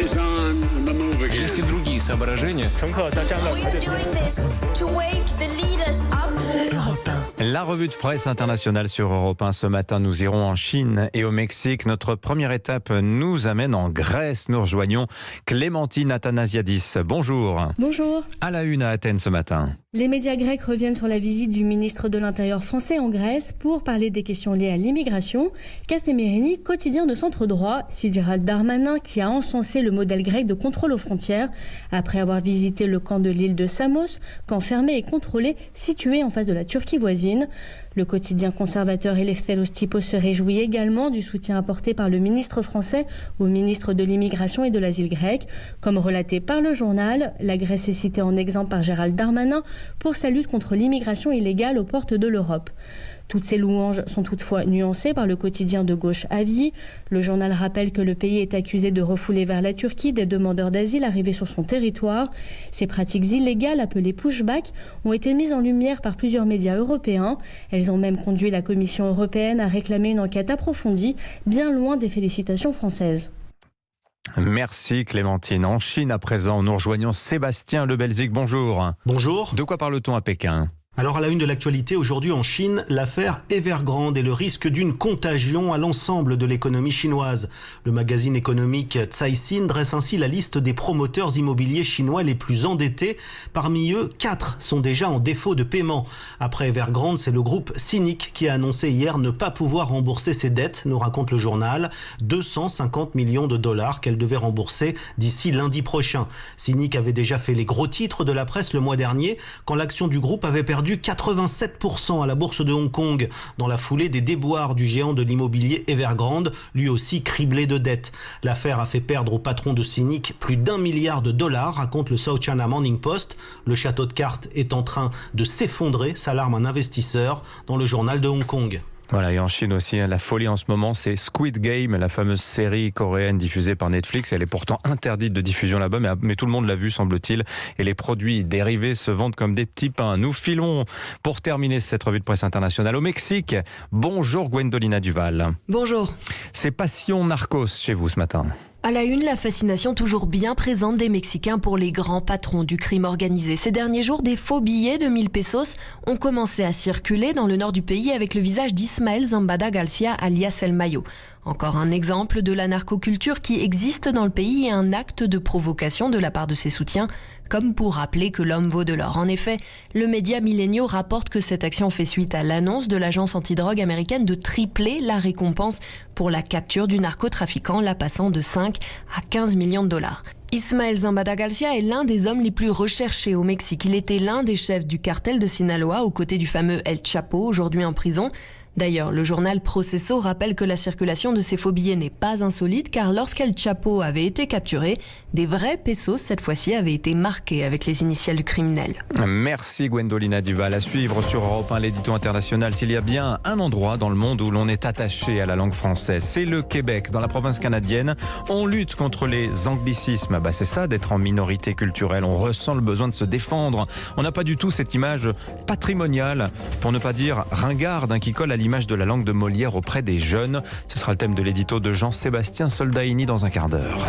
is on the move again. Есть и другие соображения. We are doing this to wake the leaders up. La revue de presse internationale sur Europe 1. Ce matin, nous irons en Chine et au Mexique. Notre première étape nous amène en Grèce. Nous rejoignons Clémentine Athanasiadis. Bonjour. Bonjour. À la une à Athènes ce matin. Les médias grecs reviennent sur la visite du ministre de l'Intérieur français en Grèce pour parler des questions liées à l'immigration. Castémérini, quotidien de centre droit, cite Gérald Darmanin qui a encensé le modèle grec de contrôle aux frontières après avoir visité le camp de l'île de Samos, camp fermé et contrôlé situé en face de la Turquie voisine. Le quotidien conservateur Eleftheros Typos se réjouit également du soutien apporté par le ministre français au ministre de l'immigration et de l'asile grec. Comme relaté par le journal, la Grèce est citée en exemple par Gérald Darmanin pour sa lutte contre l'immigration illégale aux portes de l'Europe. Toutes ces louanges sont toutefois nuancées par le quotidien de gauche Avis. Le journal rappelle que le pays est accusé de refouler vers la Turquie des demandeurs d'asile arrivés sur son territoire. Ces pratiques illégales, appelées pushback, ont été mises en lumière par plusieurs médias européens. Elles ont même conduit la Commission européenne à réclamer une enquête approfondie, bien loin des félicitations françaises. Merci Clémentine. En Chine à présent, nous rejoignons Sébastien Le Belzic. Bonjour. Bonjour. De quoi parle-t-on à Pékin ? Alors à la une de l'actualité aujourd'hui en Chine, l'affaire Evergrande et le risque d'une contagion à l'ensemble de l'économie chinoise. Le magazine économique Caixin dresse ainsi la liste des promoteurs immobiliers chinois les plus endettés. Parmi eux, 4 sont déjà en défaut de paiement. Après Evergrande, c'est le groupe Cynic qui a annoncé hier ne pas pouvoir rembourser ses dettes, nous raconte le journal. 250 millions de dollars qu'elle devait rembourser d'ici lundi prochain. Cynic avait déjà fait les gros titres de la presse le mois dernier quand l'action du groupe avait perdu 87% à la bourse de Hong Kong dans la foulée des déboires du géant de l'immobilier Evergrande, lui aussi criblé de dettes. L'affaire a fait perdre au patron de Cynic plus d'1 milliard de dollars, raconte le South China Morning Post. Le château de cartes est en train de s'effondrer, s'alarme un investisseur dans le journal de Hong Kong. Voilà, et en Chine aussi, la folie en ce moment, c'est Squid Game, la fameuse série coréenne diffusée par Netflix. Elle est pourtant interdite de diffusion là-bas, mais tout le monde l'a vue, semble-t-il. Et les produits dérivés se vendent comme des petits pains. Nous filons pour terminer cette revue de presse internationale au Mexique. Bonjour Gwendolina Duval. Bonjour. C'est Passion Narcos chez vous ce matin. À la une, la fascination toujours bien présente des Mexicains pour les grands patrons du crime organisé. Ces derniers jours, des faux billets de 1000 pesos ont commencé à circuler dans le nord du pays avec le visage d'Ismael Zambada Garcia alias El Mayo. Encore un exemple de la narcoculture qui existe dans le pays et un acte de provocation de la part de ses soutiens, comme pour rappeler que l'homme vaut de l'or. En effet, le média Milenio rapporte que cette action fait suite à l'annonce de l'agence antidrogue américaine de tripler la récompense pour la capture du narcotrafiquant, la passant de 5 à 15 millions de dollars. Ismael Zambada Garcia est l'un des hommes les plus recherchés au Mexique. Il était l'un des chefs du cartel de Sinaloa aux côtés du fameux El Chapo, aujourd'hui en prison. D'ailleurs, le journal Proceso rappelle que la circulation de ces faux billets n'est pas insolite car lorsqu'El Chapo avait été capturé, des vrais pesos cette fois-ci avaient été marqués avec les initiales du criminel. Merci Gwendolina Duval. À suivre sur Europe 1 l'édito international. S'il y a bien un endroit dans le monde où l'on est attaché à la langue française, c'est le Québec. Dans la province canadienne, on lutte contre les anglicismes. C'est ça d'être en minorité culturelle. On ressent le besoin de se défendre. On n'a pas du tout cette image patrimoniale, pour ne pas dire ringarde, qui colle à l'image de la langue de Molière auprès des jeunes. Ce sera le thème de l'édito de Jean-Sébastien Soldaini dans un quart d'heure.